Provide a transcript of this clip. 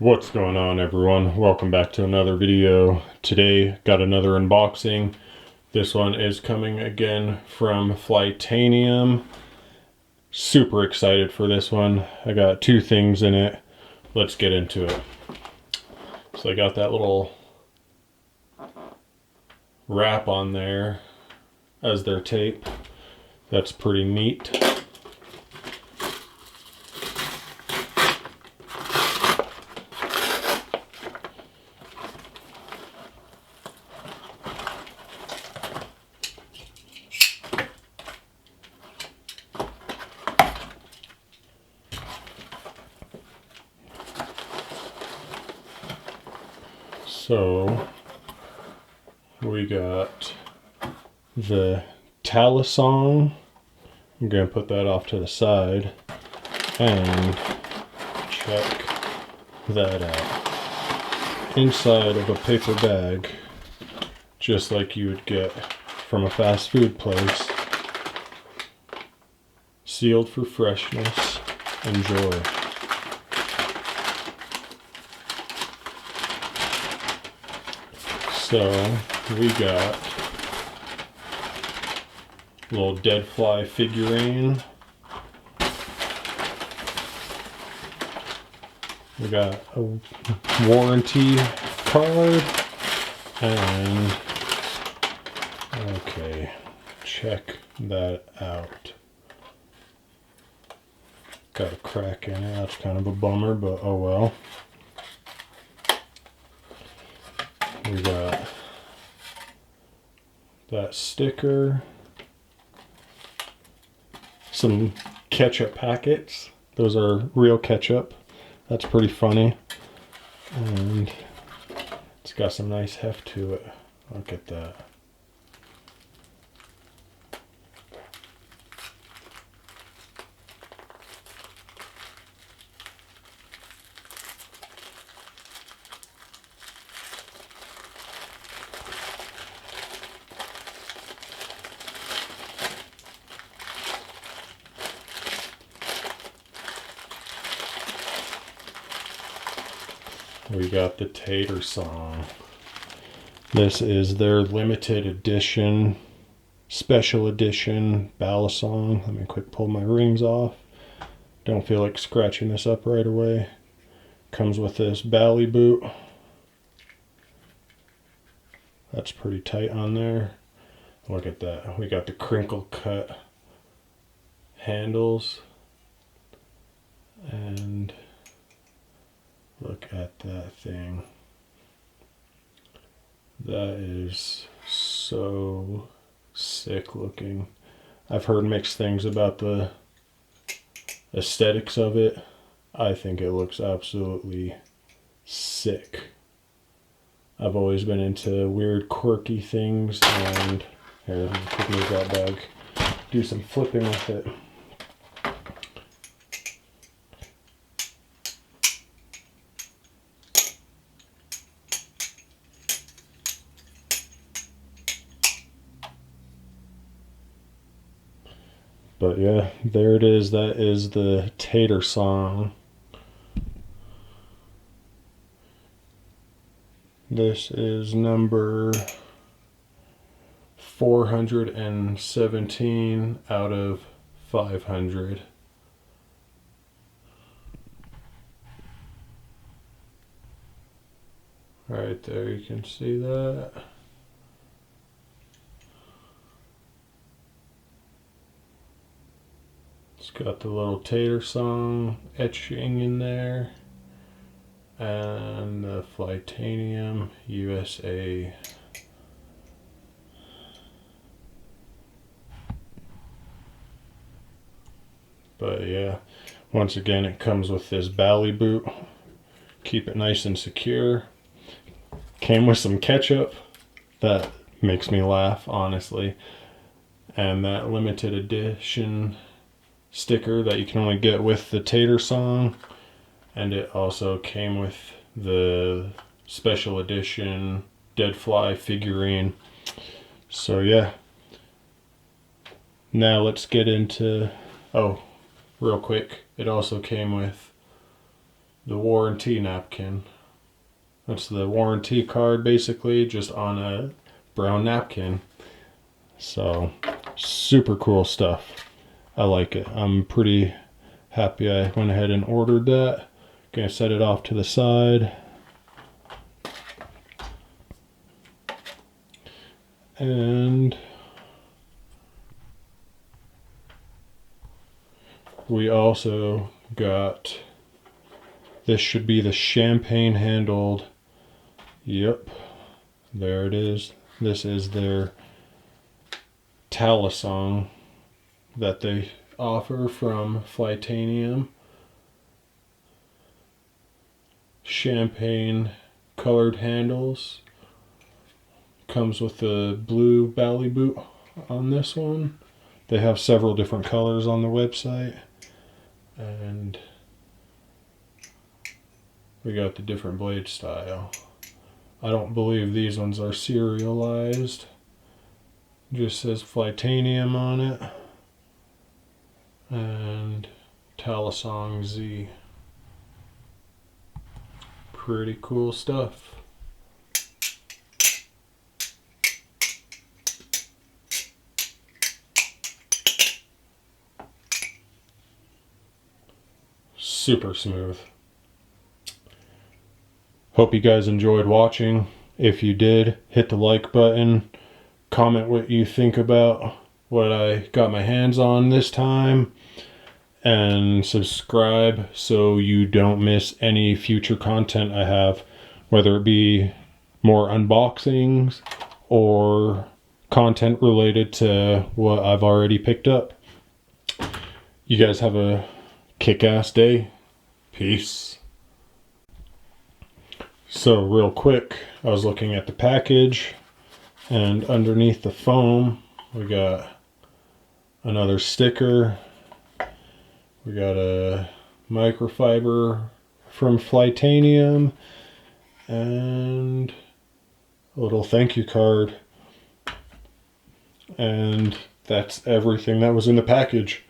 What's going on, everyone? Welcome back to another video. Today got another unboxing. This one is coming again from Flytanium. Super excited for this one. I got two things in it. Let's get into it. So I got that little wrap on there as their tape. That's pretty neat. So we got the Tatersong. I'm going to put that off to the side and check that out. Inside of a paper bag, just like you would get from a fast food place. Sealed for freshness. Enjoy. So we got a little dead fly figurine. We got a warranty card and okay, check that out. Got a crack in it. That's kind of a bummer, but oh well. We got that sticker, some ketchup packets. Those are real ketchup. That's pretty funny. And it's got some nice heft to it. Look at that. We got the Tatersong. This is their limited edition, special edition balisong. Let me quick pull my rings off. Don't feel like scratching this up right away. Comes with this bally boot. That's pretty tight on there. Look at that. We got the crinkle cut handles. And look at that thing. That is so sick looking. I've heard mixed things about the aesthetics of it. I think it looks absolutely sick. I've always been into weird, quirky things, and here, let me quick move that bag. Do some flipping with it. But yeah, there it is. That is the Tatersong. This is number 417 out of 500. Right there, you can see that. It's got the little Tatersong etching in there. And the Flytanium USA. But yeah, once again, it comes with this bally boot. Keep it nice and secure. Came with some ketchup. That makes me laugh, honestly. And that limited edition sticker that you can only get with the Tatersong. And it also came with the special edition dead fly figurine. So yeah. Now let's get into, oh, real quick, it also came with the warranty napkin. That's the warranty card basically, just on a brown napkin. So super cool stuff. I like it. I'm pretty happy I went ahead and ordered that. Gonna set it off to the side. And we also got, this should be the champagne handled. Yep, there it is. This is their Tatersong that they offer from Flytanium. Champagne colored handles. Comes with the blue belly boot on this one. They have several different colors on the website. And we got the different blade style. I don't believe these ones are serialized. Just says Flytanium on it. And Tatersong Z. Pretty cool stuff. Super smooth. Hope you guys enjoyed watching. If you did, hit the like button. Comment what you think about what I got my hands on this time. And subscribe so you don't miss any future content I have. Whether it be more unboxings or content related to what I've already picked up. You guys have a kick-ass day. Peace. So real quick, I was looking at the package, and underneath the foam we got another sticker. We got a microfiber from Flytanium and a little thank you card. And that's everything that was in the package.